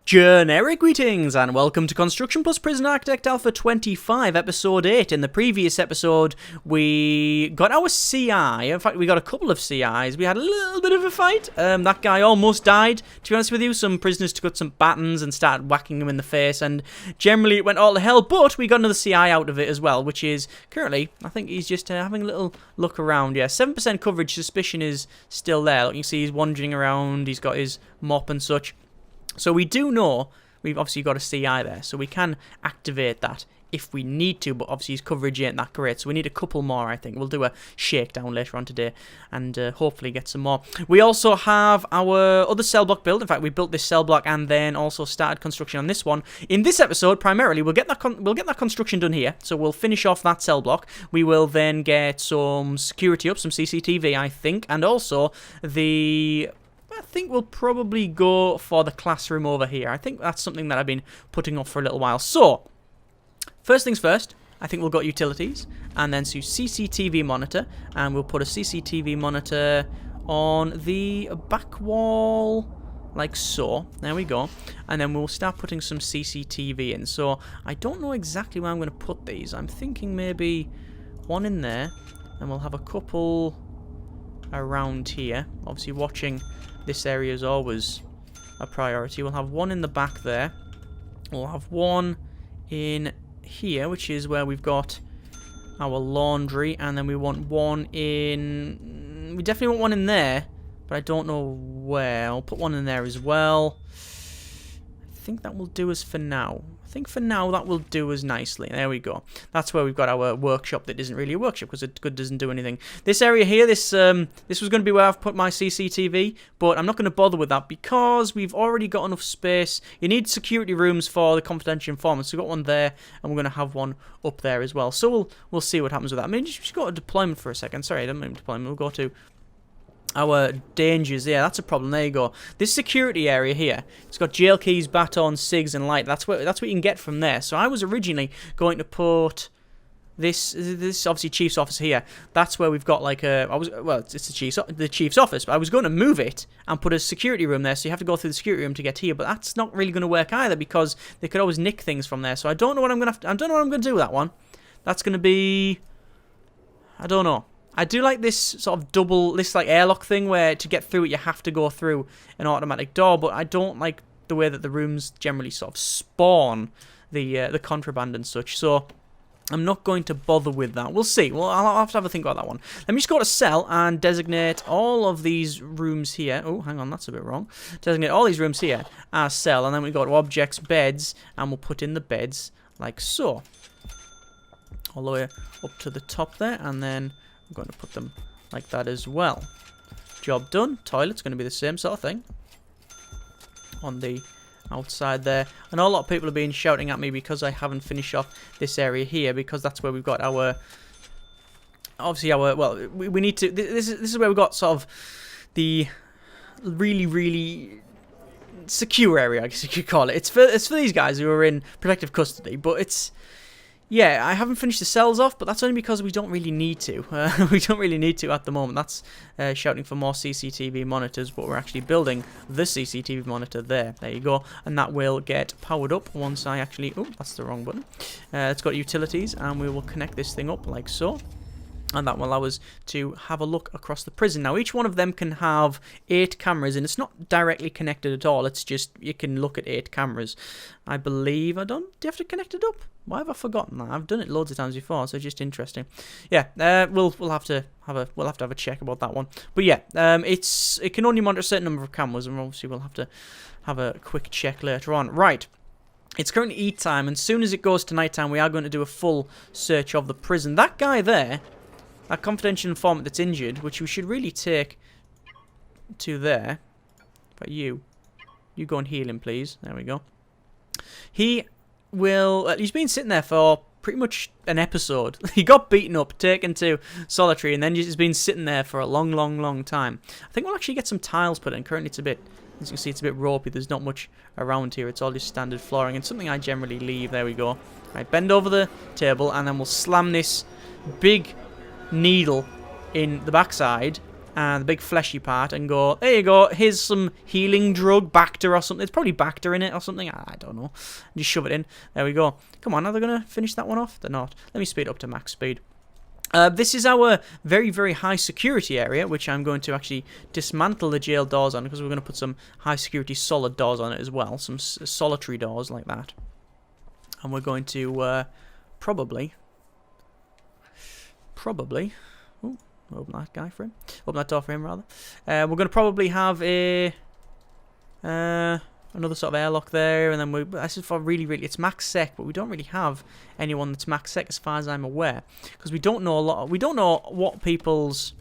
Generic greetings and welcome to Construction Plus Prison Architect Alpha 25, Episode 8. In the previous episode, we got our CI. In fact, we got a couple of CIs. We had a little bit of a fight. That guy almost died, to be honest with you. Some prisoners took some batons and started whacking him in the face, and generally it went all to hell, but we got another CI out of it as well, which is currently, I think he's just having a little look around. Yeah, 7% coverage, suspicion is still there. Like you can see, he's wandering around, he's got his mop and such. So we do know we've obviously got a CI there, so we can activate that if we need to, but obviously his coverage ain't that great, so we need a couple more, I think. We'll do a shakedown later on today and hopefully get some more. We also have our other cell block built. In fact, we built this cell block and then also started construction on this one. In this episode, primarily, we'll get that construction done here, so we'll finish off that cell block. We will then get some security up, some CCTV, I think, and also I think we'll probably go for the classroom over here. I think that's something that I've been putting off for a little while. So, first things first, I think we'll got utilities, and then CCTV monitor, and we'll put a CCTV monitor on the back wall, like so. There we go. And then we'll start putting some CCTV in. So, I don't know exactly where I'm going to put these. I'm thinking maybe one in there, and we'll have a couple around here. Obviously, watching this area is always a priority. We'll have one in the back there. We'll have one in here, which is where we've got our laundry, and then we want one in... We definitely want one in there, but I don't know where. I'll put one in there as well. I think that will do us for now. I think for now that will do us nicely. There we go. That's where we've got our workshop that isn't really a workshop because it doesn't do anything. This area here, this was going to be where I've put my CCTV, but I'm not going to bother with that because we've already got enough space. You need security rooms for the confidential informants. So we've got one there, and we're going to have one up there as well. So we'll see what happens with that. I mean, just got a deployment for a second. Sorry, I didn't mean deployment. We'll go to our dangers. Yeah, that's a problem. There you go. This security area here, it's got jail keys, batons, cigs, and light. That's what you can get from there. So I was originally going to put this obviously chief's office here. That's where we've got like it's the chief's office, but I was going to move it and put a security room there. So you have to go through the security room to get here, but that's not really going to work either because they could always nick things from there. So I don't know what I'm going to do with that one. That's going to be, I don't know. I do like this sort of this like airlock thing where to get through it you have to go through an automatic door, but I don't like the way that the rooms generally sort of spawn the contraband and such, so I'm not going to bother with that. We'll see. Well, I'll have to have a think about that one. Let me just go to cell and designate all of these rooms here. Oh, hang on, that's a bit wrong. Designate all these rooms here as cell, and then we go to objects, beds, and we'll put in the beds like so. All the way up to the top there, and then I'm going to put them like that as well. Job done. Toilet's going to be the same sort of thing on the outside there. And a lot of people have been shouting at me because I haven't finished off this area here, because that's where we've got our... Obviously our... Well, we need to... This is where we've got sort of the really, really secure area, I guess you could call it. It's for these guys who are in protective custody, but it's... Yeah, I haven't finished the cells off, but that's only because we don't really need to. We don't really need to at the moment. That's shouting for more CCTV monitors, but we're actually building the CCTV monitor there. There you go. And that will get powered up once I actually... Oh, that's the wrong button. It's got utilities, and we will connect this thing up like so. And that will allow us to have a look across the prison. Now, each one of them can have 8 cameras, and it's not directly connected at all. It's just, you can look at 8 cameras. I believe do you have to connect it up? Why have I forgotten that? I've done it loads of times before, so it's just interesting. Yeah, we'll have to have a check about that one. But yeah, it can only monitor a certain number of cameras, and obviously we'll have to have a quick check later on. Right. It's currently eat time, and as soon as it goes to night time, we are going to do a full search of the prison. That guy there, that confidential informant that's injured, which we should really take to there. But you go and heal him, please. There we go. He's been sitting there for pretty much an episode. He got beaten up, taken to solitary, and then he's been sitting there for a long, long, long time. I think we'll actually get some tiles put in. Currently it's a bit, as you can see, it's a bit ropey. There's not much around here. It's all just standard flooring, and something I generally leave. There we go. Right, bend over the table, and then we'll slam this big needle in the backside, and the big fleshy part and go, there you go, here's some healing drug, Bacter or something. It's probably Bacter in it or something. I don't know. Just shove it in. There we go. Come on, are they going to finish that one off? They're not. Let me speed up to max speed. This is our very, very high security area, which I'm going to actually dismantle the jail doors on, because we're going to put some high security solid doors on it as well. Some solitary doors like that. And we're going to probably... Ooh, open that guy for him. Open that door for him, rather. We're going to probably have a... another sort of airlock there, and then this is for really, it's max sec, but we don't really have anyone that's max sec as far as I'm aware, because we don't know we don't know what people's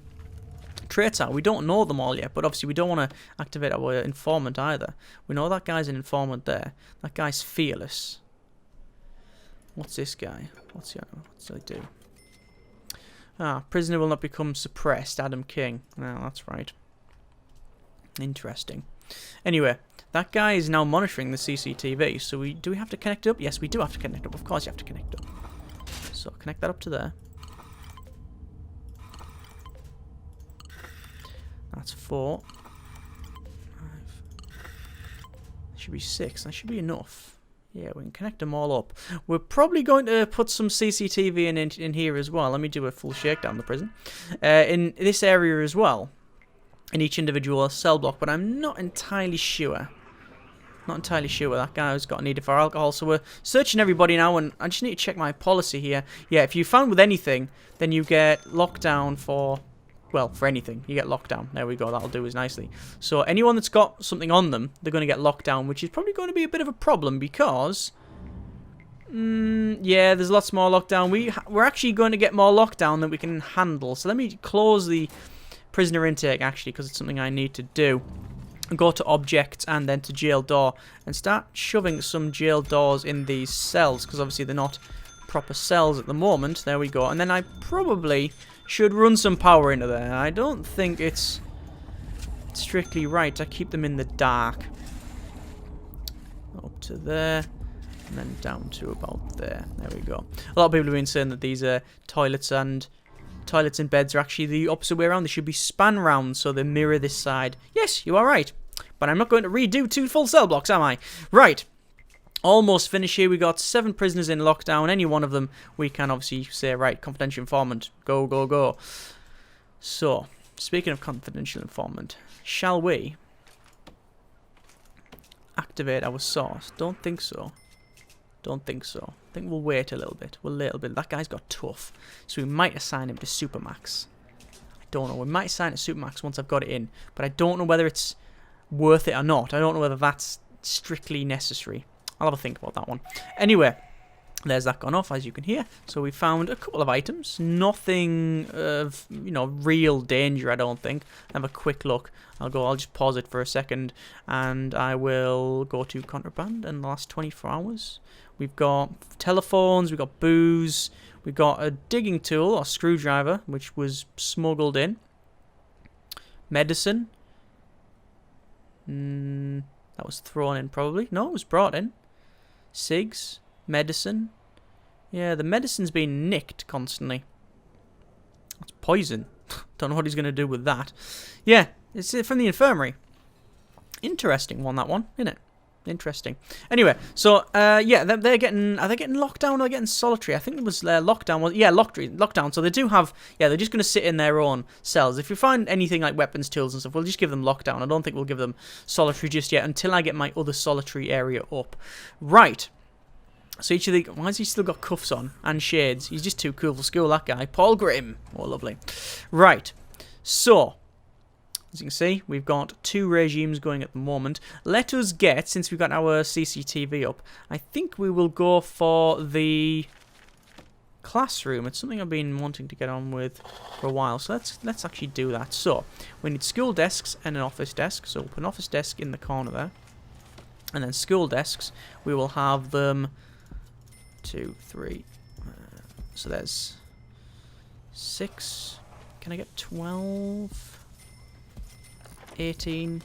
traits are. We don't know them all yet, but obviously we don't want to activate our informant either. We know that guy's an informant there. That guy's fearless. What's this guy? What's he do? Prisoner will not become suppressed. Adam King. No, that's right. Interesting. Anyway, that guy is now monitoring the CCTV, so do we have to connect it up? Yes, we do have to connect up. Of course you have to connect up. So connect that up to there. That's 4. 5. Should be 6. That should be enough. Yeah, we can connect them all up. We're probably going to put some CCTV in here as well. Let me do a full shakedown of the prison. In this area as well. In each individual cell block, but I'm not entirely sure. Not entirely sure that guy's got a need for alcohol, so we're searching everybody now, and I just need to check my policy here. Yeah, if you found with anything, then you get lockdown for, well, for anything. You get lockdown. There we go, that'll do us nicely. So anyone that's got something on them, they're going to get locked down, which is probably going to be a bit of a problem, because... yeah, there's lots more lockdown. We're actually going to get more lockdown than we can handle, so let me close the prisoner intake, actually, because it's something I need to do. Go to objects and then to jail door and start shoving some jail doors in these cells, because obviously they're not proper cells at the moment. There we go. And then I probably should run some power into there. I don't think it's strictly right to keep them in the dark. Up to there, and then down to about there. There we go. A lot of people have been saying that these toilets and beds are actually the opposite way around. They should be span round so they mirror this side. Yes, you are right. But I'm not going to redo 2 full cell blocks, am I? Right. Almost finished here. We got 7 prisoners in lockdown. Any one of them we can obviously say, right, confidential informant. Go, go, go. So, speaking of confidential informant, shall we activate our source? Don't think so. Don't think so. I think we'll wait a little bit. That guy's got tough. So we might assign him to Supermax. I don't know. We might assign it to Supermax once I've got it in. But I don't know whether it's worth it or not. I don't know whether that's strictly necessary. I'll have a think about that one. Anyway, there's that gone off, as you can hear. So we found a couple of items. Nothing of, real danger, I don't think. Have a quick look. I'll just pause it for a second. And I will go to contraband in the last 24 hours. We've got telephones, we've got booze, we've got a digging tool or screwdriver, which was smuggled in. Medicine. That was thrown in probably. No, it was brought in. Cigs. Medicine. Yeah, the medicine's been nicked constantly. It's poison. Don't know what he's going to do with that. Yeah, it's from the infirmary. Interesting one, that one, isn't it? Interesting. Anyway, so yeah, they're getting. Are they getting lockdown or are they getting solitary? I think it was lockdown. Yeah, lockdown. So they do have. Yeah, they're just going to sit in their own cells. If you find anything like weapons, tools, and stuff, we'll just give them lockdown. I don't think we'll give them solitary just yet until I get my other solitary area up. Right. So each of the. Why has he still got cuffs on and shades? He's just too cool for school. That guy, Paul Grimm. Oh, lovely. Right. So. As you can see, we've got 2 regimes going at the moment. Let us get, since we've got our CCTV up, I think we will go for the classroom. It's something I've been wanting to get on with for a while, so let's actually do that. So, we need school desks and an office desk. So, we'll put an office desk in the corner there. And then school desks, we will have them 2, 3. So, there's 6. Can I get 12? 18,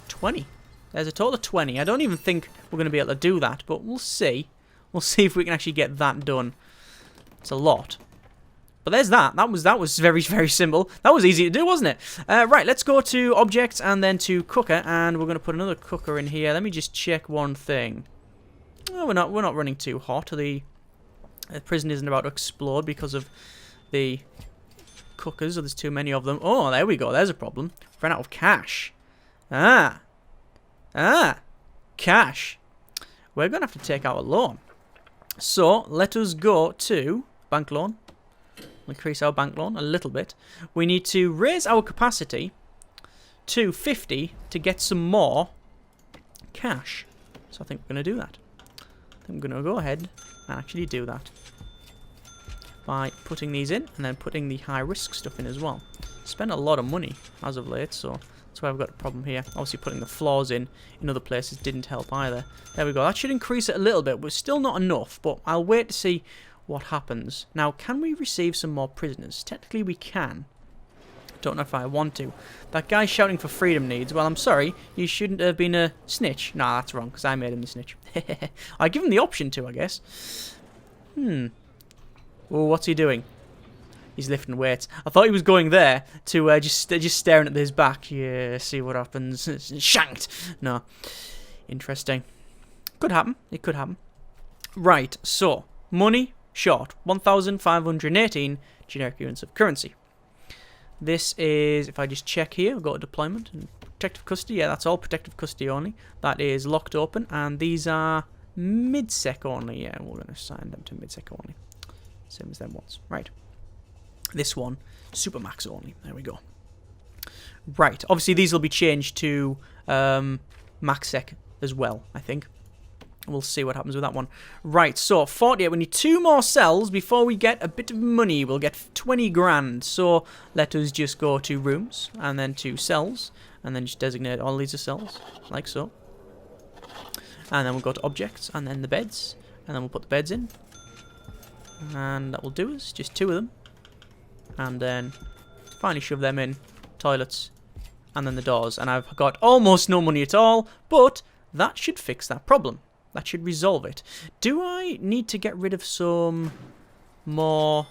20. There's a total of 20. I don't even think we're going to be able to do that, but we'll see. We'll see if we can actually get that done. It's a lot. But there's that. That was very, very simple. That was easy to do, wasn't it? Right, let's go to objects and then to cooker, and we're going to put another cooker in here. Let me just check one thing. Oh, we're not running too hot. The prison isn't about to explode because of the cookers, or there's too many of them. Oh, there we go. There's a problem. Ran out of cash. Cash. We're going to have to take out a loan. So, let us go to bank loan. Increase our bank loan a little bit. We need to raise our capacity to 50 to get some more cash. So I think we're going to do that. I think we're going to go ahead and actually do that by putting these in and then putting the high risk stuff in as well. Spent a lot of money as of late, so that's why I've got a problem here. Obviously putting the floors in other places didn't help either. There we go. That should increase it a little bit, but still not enough. But I'll wait to see what happens. Now, can we receive some more prisoners? Technically we can. Don't know if I want to. That guy shouting for freedom needs. Well, I'm sorry. You shouldn't have been a snitch. Nah, that's wrong, because I made him the snitch. I give him the option to, I guess. Oh, what's he doing? He's lifting weights. I thought he was going there to just staring at his back. Yeah, see what happens. Shanked. No. Interesting. Could happen. It could happen. Right, so money short. 1,518 generic units of currency. This is, if I just check here, we've got a deployment and protective custody. Yeah, that's all protective custody only. That is locked open, and these are mid-sec only. Yeah, we're going to assign them to mid-sec only. Same as them ones. Right. This one, super max only. There we go. Right. Obviously, these will be changed to max sec as well, I think. We'll see what happens with that one. Right, so 48. We need 2 more cells before we get a bit of money. We'll get 20 grand. So let us just go to rooms and then to cells and then just designate all these as cells, like so. And then we'll go to objects and then the beds, and then we'll put the beds in. And that will do us, just 2 of them. And then finally shove them in. Toilets. And then the doors. And I've got almost no money at all, but that should fix that problem. That should resolve it. Do I need to get rid of some more...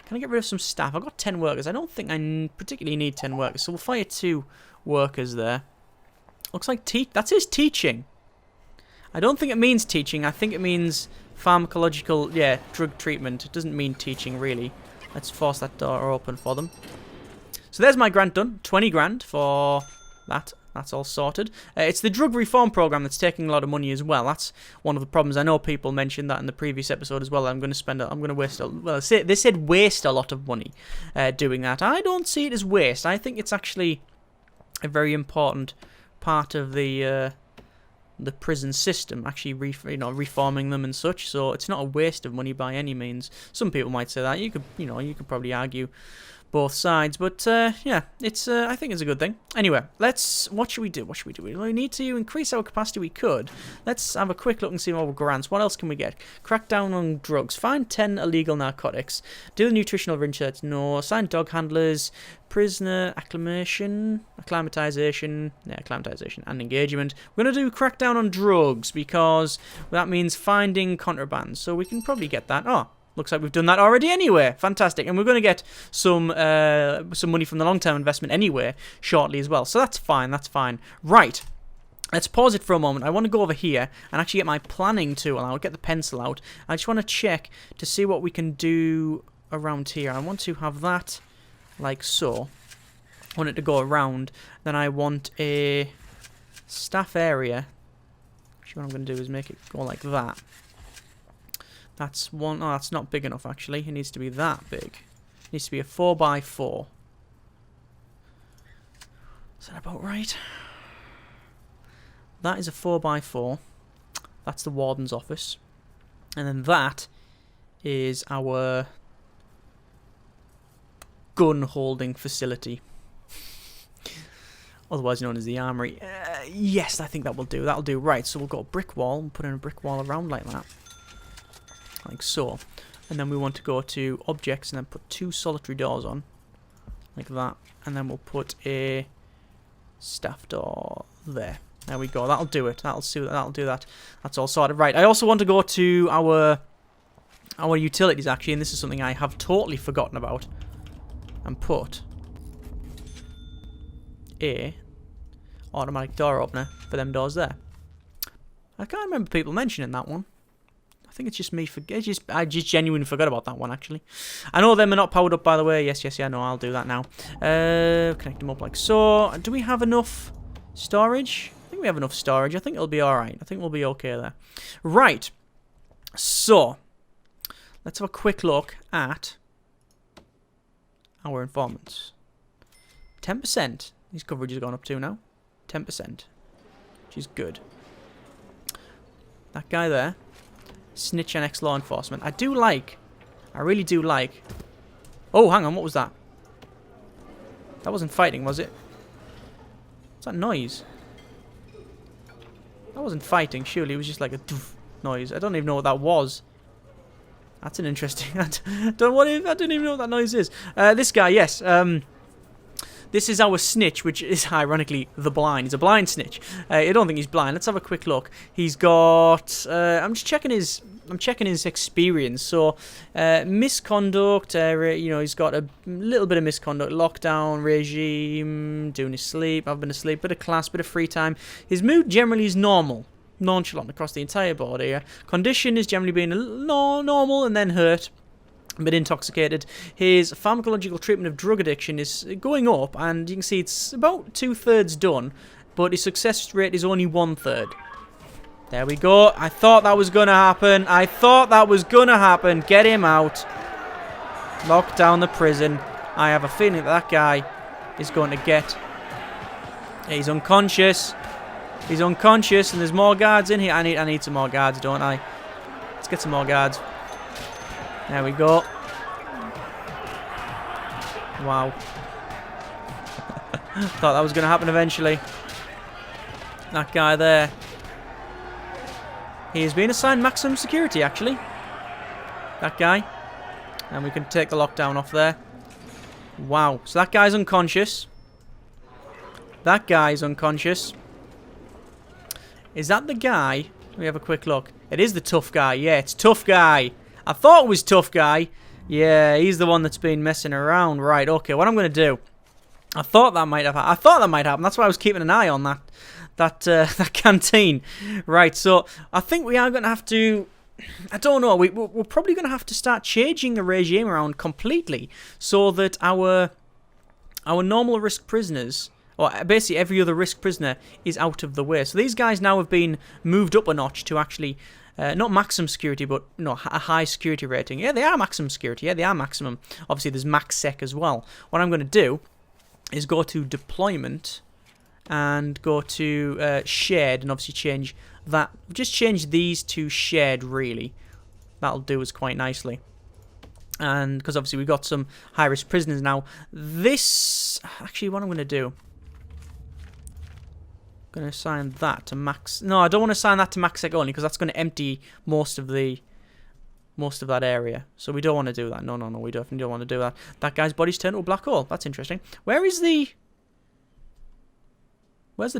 Can I get rid of some staff? I've got 10 workers. I don't think I particularly need 10 workers, so we'll fire 2 workers there. Looks like that says teaching. I don't think it means teaching. I think it means pharmacological, yeah, drug treatment. It doesn't mean teaching, really. Let's force that door open for them. So there's my grant done. 20 grand for that. That's all sorted. It's the drug reform program that's taking a lot of money as well. That's one of the problems. I know people mentioned that in the previous episode as well. I'm going to waste. Well, they said waste a lot of money doing that. I don't see it as waste. I think it's actually a very important part of the prison system. Actually, reforming them and such. So it's not a waste of money by any means. Some people might say that. You could probably argue both sides, but yeah, it's I think it's a good thing. Anyway, what should we do? We need to increase our capacity. We could. Let's have a quick look and see more grants. What else can we get? Crack down on drugs. Find 10 illegal narcotics. Do the nutritional research. No. Assign dog handlers. Prisoner acclimatization, and engagement. We're going to do crack down on drugs because that means finding contraband. So we can probably get that. Oh. Looks like we've done that already anyway. Fantastic. And we're going to get some money from the long-term investment anyway shortly as well. So that's fine. That's fine. Right. Let's pause it for a moment. I want to go over here and actually get my planning tool. I'll get the pencil out. I just want to check to see what we can do around here. I want to have that like so. I want it to go around. Then I want a staff area. Actually, what I'm going to do is make it go like that. That's one. Oh, that's not big enough, actually. It needs to be that big. It needs to be a 4x4. Is that about right? That is a 4x4. That's the warden's office. And then that is our gun holding facility. Otherwise known as the Armory. Yes, I think that will do. That'll do. Right, so we'll go a brick wall and put in a brick wall around like that. Like so. And then we want to go to objects and then put 2 solitary doors on. Like that. And then we'll put a staff door there. There we go. That'll do it. That'll do that. That's all sorted. Right. I also want to go to our our utilities, actually, and this is something I have totally forgotten about, and put a automatic door opener for them doors there. I can't remember people mentioning that one. I think it's just me. I just genuinely forgot about that one, actually. I know them are not powered up, by the way. Yes, yeah, no, I'll do that now. Connect them up like so. Do we have enough storage? I think we have enough storage. I think it'll be alright. I think we'll be okay there. Right. So, let's have a quick look at our informants. 10%. His coverage has gone up to now. 10%. Which is good. That guy there. Snitch and ex-law enforcement. I really do like... Oh, hang on, what was that? That wasn't fighting, was it? What's that noise? That wasn't fighting, surely. It was just like a doof noise. I don't even know what that was. That's an interesting... I don't even know what that noise is. This guy, yes. This is our snitch, which is ironically the blind. He's a blind snitch. I don't think he's blind. Let's have a quick look. He's got... I'm checking his experience. So, misconduct. He's got a little bit of misconduct. Lockdown regime. Doing his sleep. I've been asleep. Bit of class. Bit of free time. His mood generally is normal. Nonchalant across the entire board here. Condition is generally being normal and then hurt. A bit intoxicated. His pharmacological treatment of drug addiction is going up, and you can see it's about 2/3 done, but his success rate is only 1/3. There we go. I thought that was going to happen. Get him out. Lock down the prison. I have a feeling that guy is going to get... He's unconscious. He's unconscious, and there's more guards in here. I need some more guards, don't I? Let's get some more guards. There we go. Wow. Thought that was going to happen eventually. That guy there. He has been assigned maximum security, actually. That guy. And we can take the lockdown off there. Wow. So that guy's unconscious. That guy's unconscious. Is that the guy? Let me have a quick look. It is the tough guy. Yeah, it's tough guy. I thought it was tough guy. Yeah, he's the one that's been messing around. Right, okay, what I'm going to do... I thought that might happen. That's why I was keeping an eye on that canteen. Right, so I think we are going to have to... I don't know. We're probably going to have to start changing the regime around completely so that our normal risk prisoners... or basically every other risk prisoner is out of the way. So these guys now have been moved up a notch to actually... not maximum security, but a high security rating. Yeah, they are maximum security. Yeah, they are maximum. Obviously, there's max sec as well. What I'm going to do is go to deployment and go to shared and obviously change that. Just change these to shared, really. That'll do us quite nicely. And because obviously we've got some high-risk prisoners now. This... Actually, what I'm going to do... Going to assign that to max. No, I don't want to assign that to max sec only because that's going to empty most of that area. So we don't want to do that. No, we definitely don't want to do that. That guy's body's turned to a black hole. That's interesting. Where's the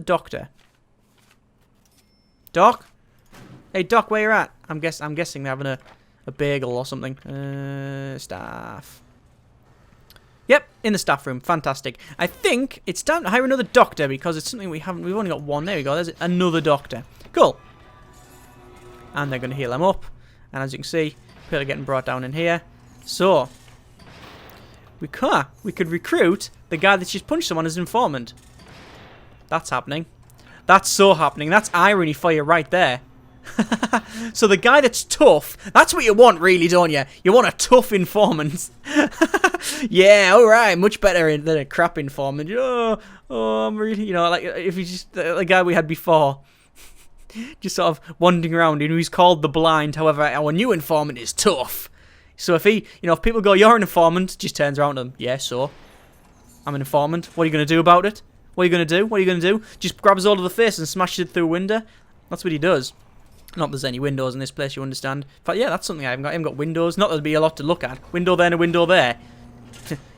doctor? Doc? Hey, Doc, where you at? I'm guessing they're having a bagel or something. Staff. Yep, in the staff room. Fantastic. I think it's time to hire another doctor because it's something we've only got one. There we go. There's another doctor. Cool. And they're going to heal him up. And as you can see, people are getting brought down in here. So, we could recruit the guy that's just punched someone as an informant. That's happening. That's so happening. That's irony for you right there. So the guy that's tough, that's what you want really, don't you? You want a tough informant. Yeah, alright, much better than a crap informant. I'm really, like if he's just the guy we had before. Just sort of wandering around, he's called the blind, however, our new informant is tough. So if if people go, you're an informant, just turns around to them, yeah, so? I'm an informant, what are you going to do about it? What are you going to do? Just grabs hold of the face and smashes it through a window? That's what he does. Not that there's any windows in this place, you understand. In fact, yeah, that's something I haven't got windows. Not that there'd be a lot to look at. Window there and a window there.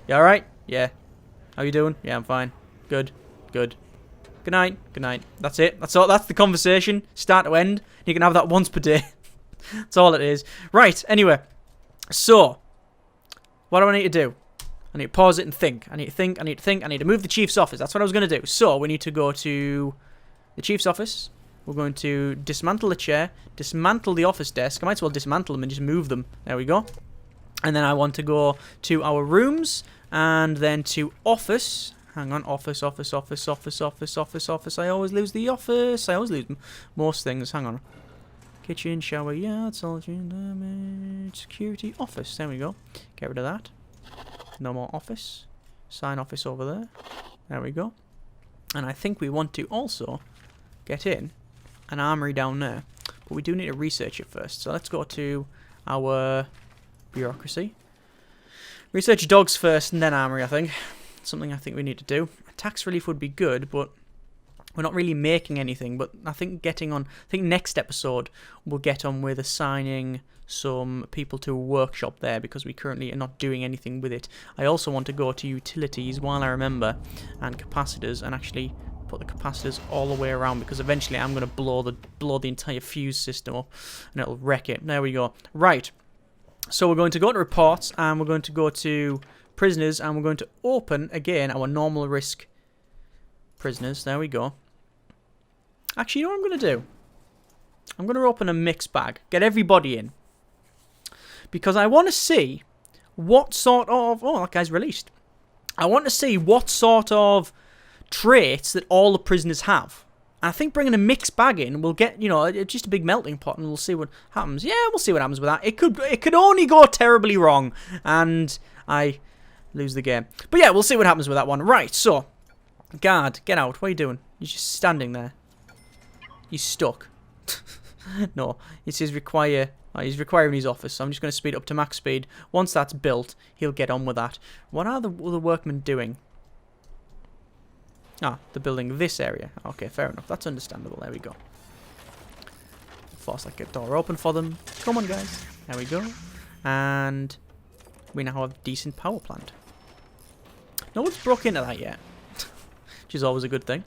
You alright? Yeah. How you doing? Yeah, I'm fine. Good. Good night. That's it. That's all. That's the conversation. Start to end. You can have that once per day. That's all it is. Right, anyway. So, what do I need to do? I need to pause it and think. I need to think. I need to think. I need to move the chief's office. That's what I was going to do. So, we need to go to the chief's office. We're going to dismantle the chair, dismantle the office desk. I might as well dismantle them and just move them. There we go. And then I want to go to our rooms and then to office. Hang on, office. I always lose the office. I always lose most things. Hang on. Kitchen, shower, yard, solitude, damage, security, office. There we go. Get rid of that. No more office. Sign office over there. There we go. And I think we want to also get in an armory down there. But we do need to research it first. So let's go to our bureaucracy. Research dogs first and then armory, I think. Something I think we need to do. Tax relief would be good, but we're not really making anything. But I think next episode we'll get on with assigning some people to a workshop there because we currently are not doing anything with it. I also want to go to utilities while I remember and capacitors and actually put the capacitors all the way around because eventually I'm going to blow the entire fuse system up and it'll wreck it. There we go. Right. So we're going to go to reports and we're going to go to prisoners and we're going to open again our normal risk prisoners. There we go. Actually, you know what I'm going to do? I'm going to open a mixed bag. Get everybody in. Because I want to see what sort of... Oh, that guy's released. I want to see what sort of traits that all the prisoners have. I think bringing a mixed bag in, we'll get, you know, just a big melting pot and we'll see what happens. Yeah, we'll see what happens with that. It could only go terribly wrong and I lose the game. But yeah, we'll see what happens with that one. Right, so, guard, get out. What are you doing? You're just standing there. You're stuck. No, it says require... he's requiring his office, so I'm just going to speed up to max speed. Once that's built, he'll get on with that. What are the other workmen doing? Ah, they're building this area. Okay, fair enough. That's understandable. There we go. Force that door open for them. Come on, guys. There we go. And we now have a decent power plant. No one's broke into that yet, which is always a good thing.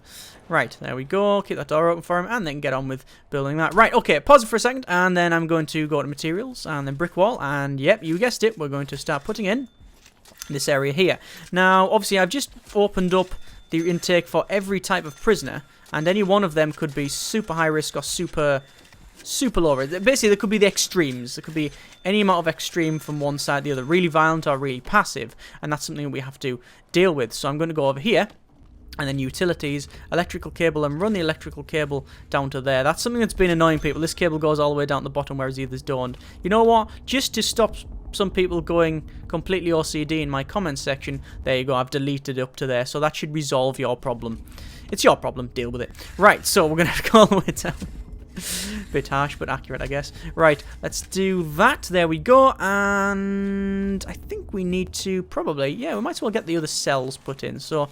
Right, there we go. Keep that door open for him, and then get on with building that. Right, okay, pause it for a second, and then I'm going to go to materials, and then brick wall, and yep, you guessed it, we're going to start putting in this area here. Now, obviously, I've just opened up the intake for every type of prisoner, and any one of them could be super high risk or super low risk. Basically, there could be the extremes. There could be any amount of extreme from one side to the other, really violent or really passive, and that's something that we have to deal with. So I'm going to go over here. And then utilities, electrical cable, and run the electrical cable down to there. That's something that's been annoying people. This cable goes all the way down to the bottom, whereas the others don't. You know what? Just to stop some people going completely OCD in my comments section, there you go. I've deleted it up to there. So that should resolve your problem. It's your problem. Deal with it. Right, so we're going to have to go all the way down. Bit harsh, but accurate, I guess. Right, let's do that. There we go. And I think we need to probably... Yeah, we might as well get the other cells put in. So...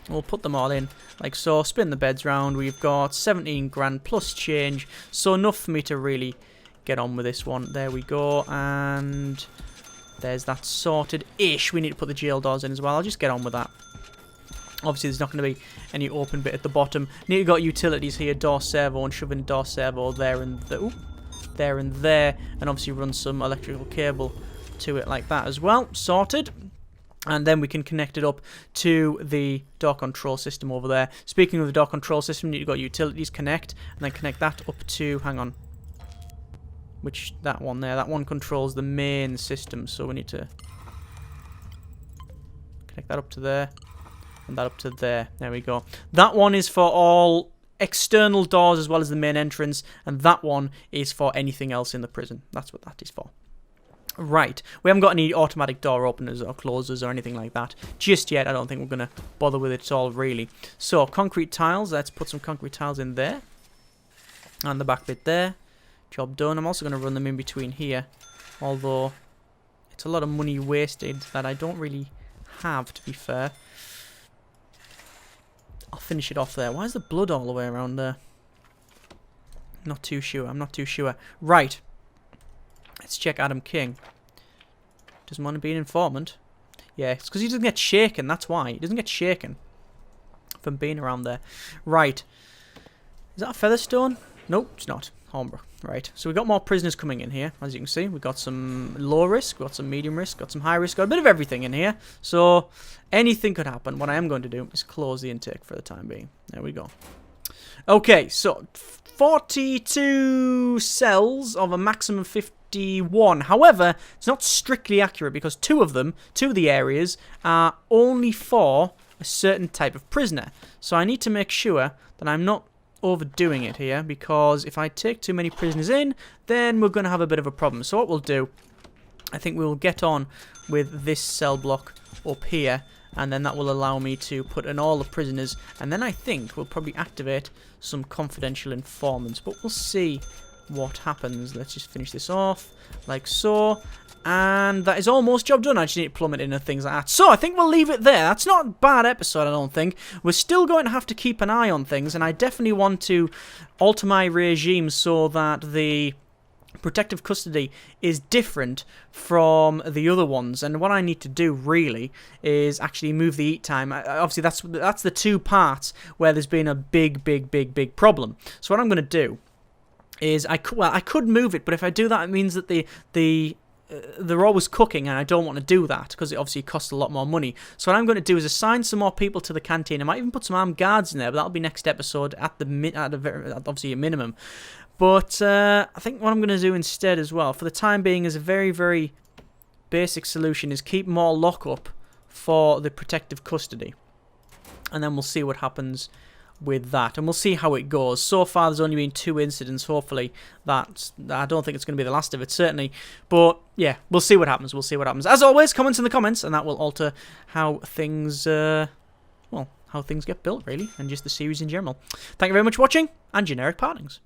we'll put them all in, like so, spin the beds round. We've got 17 grand plus change, so enough for me to really get on with this one. There we go, and there's that sorted-ish. We need to put the jail doors in as well. I'll just get on with that. Obviously, there's not going to be any open bit at the bottom. Need to got utilities here, door servo, and shoving door servo there and there and there, and obviously run some electrical cable to it like that as well. Sorted. And then we can connect it up to the door control system over there. Speaking of the door control system, you need to go utilities, connect, and then connect that up to, hang on, that one there. That one controls the main system, so we need to connect that up to there, and that up to there. There we go. That one is for all external doors as well as the main entrance, and that one is for anything else in the prison. That's what that is for. Right, we haven't got any automatic door openers or closers or anything like that just yet. I don't think we're going to bother with it at all, really. So, concrete tiles. Let's put some concrete tiles in there. And the back bit there. Job done. I'm also going to run them in between here. Although, it's a lot of money wasted that I don't really have, to be fair. I'll finish it off there. Why is the blood all the way around there? Not too sure. I'm not too sure. Right. Let's check Adam King. Doesn't want to be an informant. Yeah, it's because he doesn't get shaken. That's why. He doesn't get shaken from being around there. Right. Is that a featherstone? Nope, it's not. Armory. Right, so we've got more prisoners coming in here, as you can see. We've got some low risk, we've got some medium risk, got some high risk, got a bit of everything in here. So, anything could happen. What I am going to do is close the intake for the time being. There we go. Okay, so 42 cells of a maximum of 51. However, it's not strictly accurate because two of the areas, are only for a certain type of prisoner. So I need to make sure that I'm not overdoing it here, because if I take too many prisoners in, then we're going to have a bit of a problem. So what we'll do, I think we'll get on with this cell block up here, and then that will allow me to put in all the prisoners, and then I think we'll probably activate some confidential informants, but we'll see what happens. Let's just finish this off like so. And that is almost job done. I just need to plummet in and things like that. So I think we'll leave it there. That's not a bad episode, I don't think. We're still going to have to keep an eye on things, and I definitely want to alter my regime so that the protective custody is different from the other ones. And what I need to do really is actually move the eat time. Obviously, that's the two parts where there's been a big problem. So what I'm going to do is I could move it, but if I do that, it means that they're always cooking, and I don't want to do that because it obviously costs a lot more money. So what I'm going to do is assign some more people to the canteen. I might even put some armed guards in there, but that'll be next episode obviously a minimum. But I think what I'm going to do instead as well, for the time being, is a very basic solution, is keep more lockup for the protective custody, and then we'll see what happens with that, and we'll see how it goes. So far there's only been 2 incidents. Hopefully I don't think it's going to be the last of it, certainly, but yeah, we'll see what happens. As always, comments in the comments, and that will alter how things how things get built, really, and just the series in general. Thank you very much for watching, and generic partings.